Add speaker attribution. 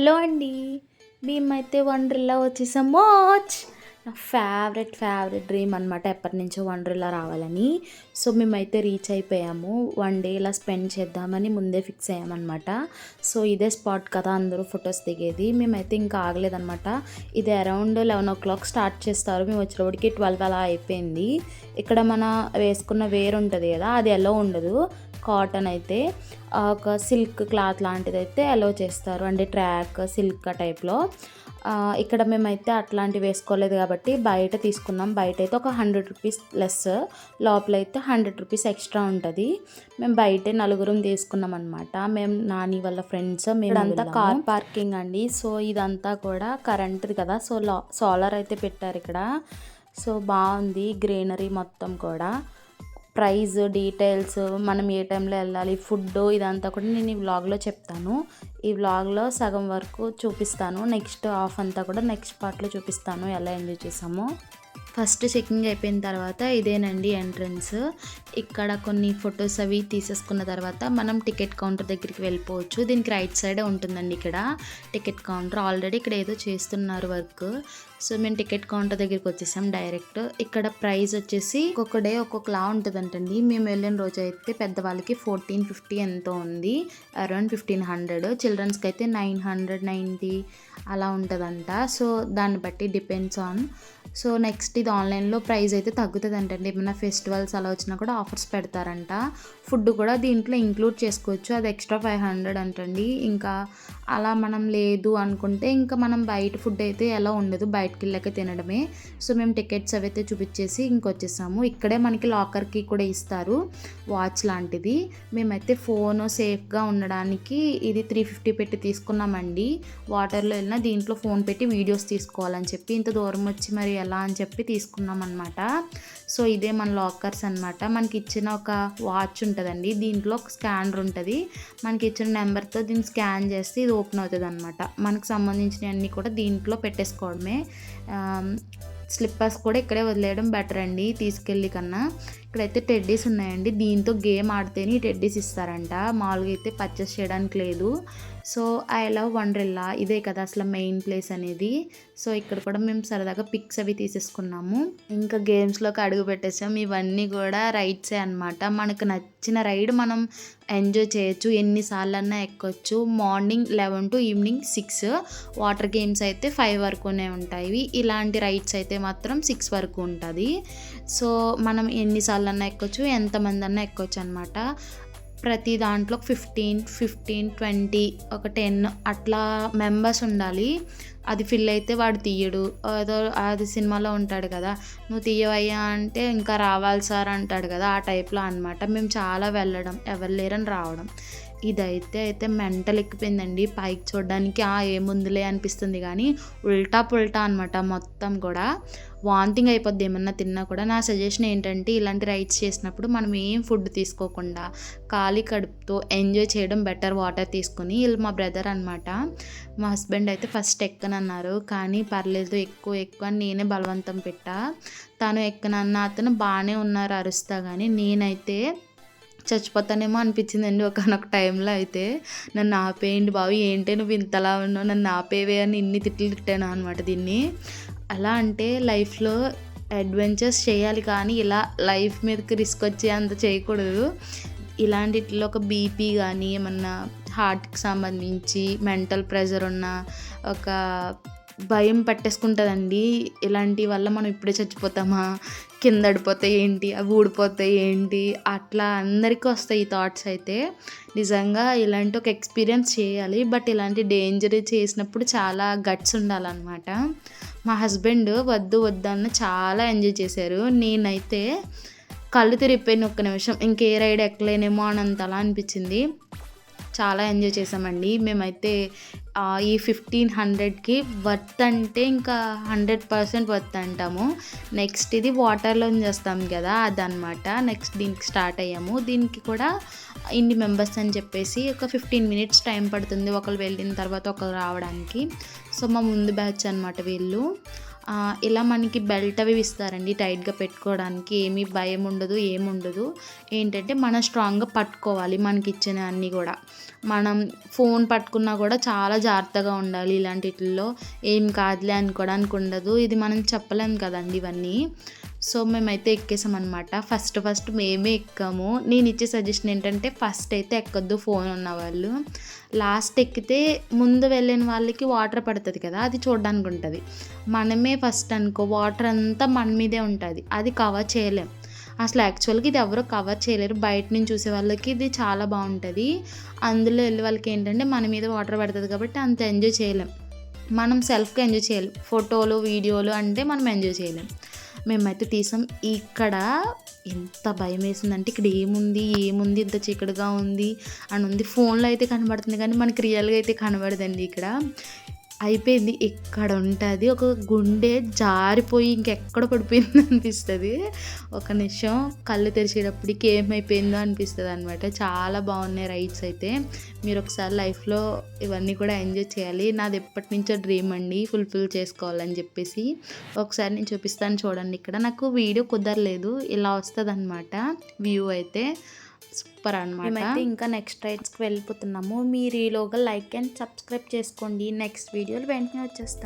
Speaker 1: Hello అండి. మేమైతే వండర్లా వచ్చేసాం. వాచ్ నా ఫేవరెట్ డ్రీమ్ అనమాట. ఎప్పటినుంచో వండర్లా రావాలని. సో మేమైతే రీచ్ అయిపోయాము. 1 డే ఇలా స్పెండ్ చేద్దామని ముందే ఫిక్స్ అయ్యామన్నమాట. సో ఇదే స్పాట్ కదా అందరూ ఫొటోస్ దిగేది. మేమైతే ఇంకా ఆగలేదన్నమాట. ఇది అరౌండ్ 11 o'clock స్టార్ట్ చేస్తారు. మేము వచ్చేటప్పటికి 12 అలా అయిపోయింది. ఇక్కడ మన వేసుకున్న వేర్ ఉంటుంది కదా, అది ఎలా ఉండదు. కాటన్ అయితే ఒక సిల్క్ క్లాత్ లాంటిది అయితే అలో చేస్తారు, అంటే ట్రాక్ సిల్క్ టైప్లో. ఇక్కడ మేమైతే అట్లాంటివి వేసుకోలేదు కాబట్టి బయట తీసుకున్నాం. బయట అయితే ఒక 100 రూపీస్ లెస్, లోపలైతే 100 రూపీస్ ఎక్స్ట్రా ఉంటుంది. మేము బయటే నలుగురం తీసుకున్నాం అనమాట. మేము నాని వాళ్ళ ఫ్రెండ్స్, మేమంతా కార్ పార్కింగ్ అండి. సో ఇదంతా కూడా కరెంట్ది కదా, సో సోలార్ అయితే పెట్టారు ఇక్కడ. సో బాగుంది గ్రీనరీ మొత్తం కూడా. ప్రైస్ డీటెయిల్స్, మనం ఏ టైంలో వెళ్ళాలి, ఫుడ్, ఇదంతా కూడా నేను ఈ వ్లాగ్లో చెప్తాను. ఈ వ్లాగ్లో సగం వరకు చూపిస్తాను, నెక్స్ట్ హాఫ్ అంతా కూడా నెక్స్ట్ పార్ట్లో చూపిస్తాను ఎలా ఎంజాయ్ చేసామో. ఫస్ట్ చెకింగ్ అయిపోయిన తర్వాత ఇదేనండి ఎంట్రన్స్. ఇక్కడ కొన్ని ఫొటోస్ అవి తీసేసుకున్న తర్వాత మనం టికెట్ కౌంటర్ దగ్గరికి వెళ్ళిపోవచ్చు. దీనికి రైట్ సైడే ఉంటుందండి ఇక్కడ టికెట్ కౌంటర్. ఆల్రెడీ ఇక్కడ ఏదో చేస్తున్నారు వర్క్. సో మేము టికెట్ కౌంటర్ దగ్గరికి వచ్చేసాం డైరెక్ట్. ఇక్కడ ప్రైస్ వచ్చేసి ఒక్కొక్క డే ఒక్కొక్కలా ఉంటుందంటండి. మేము వెళ్ళిన రోజు అయితే పెద్దవాళ్ళకి 1450 ఎంతో ఉంది, అరౌండ్ 1500. చిల్డ్రన్స్కి అయితే 990 అలా ఉంటుందంట. సో దాన్ని బట్టి డిపెండ్స్ ఆన్. సో నెక్స్ట్ ఇది ఆన్లైన్లో ప్రైస్ అయితే తగ్గుతుంది అంటండి. ఏమైనా ఫెస్టివల్స్ అలా వచ్చినా కూడా ఆఫర్స్ పెడతారంట. ఫుడ్ కూడా దీంట్లో ఇంక్లూడ్ చేసుకోవచ్చు, అది ఎక్స్ట్రా 500 అంటండి. ఇంకా అలా మనం లేదు అనుకుంటే ఇంకా మనం బయట ఫుడ్ అయితే ఎలా ఉండదు, బయటకి వెళ్ళాక తినడమే. సో మేము టికెట్స్ అవైతే చూపించేసి ఇంకొచ్చేసాము. ఇక్కడే మనకి లాకర్కి కూడా ఇస్తారు వాచ్ లాంటిది. మేమైతే ఫోన్ సేఫ్గా ఉండడానికి ఇది 350 పెట్టి తీసుకున్నామండి. వాటర్లో వెళ్ళినా దీంట్లో ఫోన్ పెట్టి వీడియోస్ తీసుకోవాలని చెప్పి ఇంత దూరం వచ్చి మరి ఎలా అని చెప్పి తీసుకున్నాం అనమాట. సో ఇదే మన లాకర్స్ అనమాట. మనకి ఇచ్చిన ఒక వాచ్ ఉంటుందండి, దీంట్లో ఒక స్కానర్ ఉంటుంది. మనకి ఇచ్చిన నెంబర్తో దీన్ని స్కాన్ చేస్తే ఇది ఓపెన్ అవుతుంది అనమాట. మనకు సంబంధించినవన్నీ కూడా దీంట్లో పెట్టేసుకోవడమే. స్లిప్పర్స్ కూడా ఇక్కడే వదిలేయడం బెటర్ అండి తీసుకెళ్ళి కన్నా. ఇక్కడైతే టెడ్డీస్ ఉన్నాయండి. దీంతో గేమ్ ఆడితేనే టెడ్డీస్ ఇస్తారంట, మామూలుగా అయితే పర్చేస్ చేయడానికి లేదు. సో ఐ లవ్ వండర్లా, ఇదే కదా అసలు మెయిన్ ప్లేస్ అనేది. సో ఇక్కడ కూడా మేము సరదాగా పిక్స్ అవి తీసేసుకున్నాము. ఇంకా గేమ్స్లోకి అడుగు పెట్టేసాం. ఇవన్నీ కూడా రైడ్సే అనమాట. మనకు నచ్చిన రైడ్ మనం ఎంజాయ్ చేయొచ్చు, ఎన్నిసార్లు అన్నా ఎక్కొచ్చు. Morning 11 to evening 6. Water games అయితే 5 వరకునే ఉంటాయి. ఇలాంటి రైడ్స్ అయితే మాత్రం 6 వరకు ఉంటుంది. సో మనం ఎన్నిసార్లు అన్నా ఎక్కొచ్చు, ఎంతమంది అన్నా ఎక్కొచ్చు అనమాట. ప్రతి దాంట్లో 15, 20, ఒక 10 అట్లా మెంబర్స్ ఉండాలి. అది ఫిల్ అయితే వాడు తీయడు. ఏదో అది సినిమాలో ఉంటాడు కదా, నువ్వు తీయవయ్యా అంటే ఇంకా రావాలి సార్ అంటాడు కదా, ఆ టైప్లో అనమాట. మేము చాలా వెళ్ళడం, ఎవరు లేరని రావడం. ఇదైతే మెంటల్ ఎక్కిపోయిందండి. పైకి చూడడానికి ఏముందులే అనిపిస్తుంది కానీ ఉల్టా పుల్టా అనమాట మొత్తం కూడా. వాంతింగ్ అయిపోద్ది ఏమన్నా తిన్నా కూడా. నా సజెషన్ ఏంటంటే ఇలాంటి రైడ్స్ చేసినప్పుడు మనం ఏం ఫుడ్ తీసుకోకుండా ఖాళీ కడుపుతో ఎంజాయ్ చేయడం బెటర్, వాటర్ తీసుకుని. వీళ్ళు మా బ్రదర్ అనమాట. మా హస్బెండ్ అయితే ఫస్ట్ ఎక్కనన్నారు, కానీ పర్లేదు ఎక్కువ అని నేనే బలవంతం పెట్టా. తను ఎక్కనన్న అతను బాగానే ఉన్నారు అరుస్తా, కానీ నేనైతే చచ్చిపోతానేమో అనిపించిందండి ఒకనొక టైంలో. అయితే నన్ను ఆపేయండి బాబు, ఏంటి నువ్వు ఇంతలా ఉన్నావు, నన్ను ఆపేవే అని ఇన్ని తిట్లు తిట్టాను అనమాట దీన్ని. అలా అంటే లైఫ్లో అడ్వెంచర్స్ చేయాలి, కానీ ఇలా లైఫ్ మీదకి రిస్క్ వచ్చే అంత చేయకూడదు. ఇలాంటిలో ఒక బీపీ కానీ ఏమన్నా హార్ట్కి సంబంధించి మెంటల్ ప్రెషర్ ఉన్న ఒక భయం పట్టేసుకుంటుందండి. ఇలాంటి వల్ల మనం ఇప్పుడే చచ్చిపోతామా, కింద పడిపోతే ఏంటి, అవి ఊడిపోతాయి ఏంటి, అట్లా అందరికీ వస్తాయి ఈ థాట్స్. అయితే నిజంగా ఇలాంటి ఒక ఎక్స్పీరియన్స్ చేయాలి, బట్ ఇలాంటి డేంజర్ చేసినప్పుడు చాలా గట్స్ ఉండాలన్నమాట. మా హస్బెండ్ వద్దు అన్న చాలా ఎంజాయ్ చేశారు. నేనైతే కళ్ళు తిరిగిపోయిన ఒక్క నిమిషం, ఇంకే రైడ్ ఎక్కలేనేమో అని అంతలా అనిపించింది. చాలా ఎంజాయ్ చేసామండి మేమైతే. ఈ 1500కి వర్త్ అంటే ఇంకా 100% వర్త్ అంటాము. నెక్స్ట్ ఇది వాటర్లో చేస్తాం కదా అదనమాట. నెక్స్ట్ దీనికి స్టార్ట్ అయ్యాము. దీనికి కూడా ఇన్ని మెంబర్స్ అని చెప్పేసి ఒక 15 minutes టైం పడుతుంది ఒకరు వెళ్ళిన తర్వాత ఒకరు రావడానికి. సో మా ముందు బ్యాచ్ అనమాట వీళ్ళు. ఇలా మనకి బెల్ట్ అవి ఇస్తారండి టైట్గా పెట్టుకోవడానికి. ఏమీ భయం ఉండదు, ఏముండదు. ఏంటంటే మనం స్ట్రాంగ్గా పట్టుకోవాలి మనకి ఇచ్చిన అన్నీ కూడా. మనం ఫోన్ పట్టుకున్నా కూడా చాలా జాగ్రత్తగా ఉండాలి. ఇలాంటిట్లో ఏం కాదులే అనుకోవడానికి ఉండదు. ఇది మనం చెప్పలేం కదండి ఇవన్నీ. సో మేమైతే ఎక్కేసామన్నమాట. ఫస్ట్ మేమే ఎక్కాము. నేను ఇచ్చే సజెషన్ ఏంటంటే ఫస్ట్ అయితే ఎక్కొద్దు ఫోన్ ఉన్నవాళ్ళు. లాస్ట్ ఎక్కితే ముందు వెళ్ళిన వాళ్ళకి వాటర్ పడుతుంది కదా, అది చూడడానికి ఉంటుంది. మనమే ఫస్ట్ అనుకో వాటర్ అంతా మన మీదే ఉంటుంది, అది కవర్ చేయలేం. అసలు యాక్చువల్గా ఇది ఎవరో కవర్ చేయలేరు. బయట నుంచి చూసే వాళ్ళకి ఇది చాలా బాగుంటుంది. అందులో వెళ్ళే వాళ్ళకి ఏంటంటే మన మీద వాటర్ పడుతుంది కాబట్టి అంత ఎంజాయ్ చేయలేం. మనం సెల్ఫ్గా ఎంజాయ్ చేయాలి. ఫోటోలు వీడియోలు అంటే మనం ఎంజాయ్ చేయలేం. మేమైతే తీసాం. ఇక్కడ ఎంత భయం వేసిందంటే ఇక్కడ ఏముంది ఇంత చీకటిగా ఉంది అని ఉంది. ఫోన్లో అయితే కనబడుతుంది కానీ మనకి రియల్గా అయితే కనబడదండి. ఇక్కడ అయిపోయింది. ఇక్కడ ఉంటుంది ఒక గుండె జారిపోయి ఇంకెక్కడ పడిపోయింది అనిపిస్తుంది. ఒక నిమిషం కళ్ళు తెరిచేటప్పటికి ఏమైపోయిందో అనిపిస్తుంది అనమాట. చాలా బాగున్నాయి రైడ్స్ అయితే. మీరు ఒకసారి లైఫ్లో ఇవన్నీ కూడా ఎంజాయ్ చేయాలి. నాది ఎప్పటి నుంచో డ్రీమ్ అండి, ఫుల్ఫిల్ చేసుకోవాలని చెప్పేసి. ఒకసారి నేను చూపిస్తాను చూడండి. ఇక్కడ నాకు వీడియో కుదరలేదు, ఇలా వస్తుంది అనమాట వ్యూ అయితే. సూపర్ అనమాట. మేమైతే ఇంకా నెక్స్ట్ రైడ్స్కి వెళ్ళిపోతున్నాము. మీరు ఈలోగా లైక్ అండ్ సబ్స్క్రైబ్ చేసుకోండి. నెక్స్ట్ వీడియోలు వెంటనే వచ్చేస్తాయి.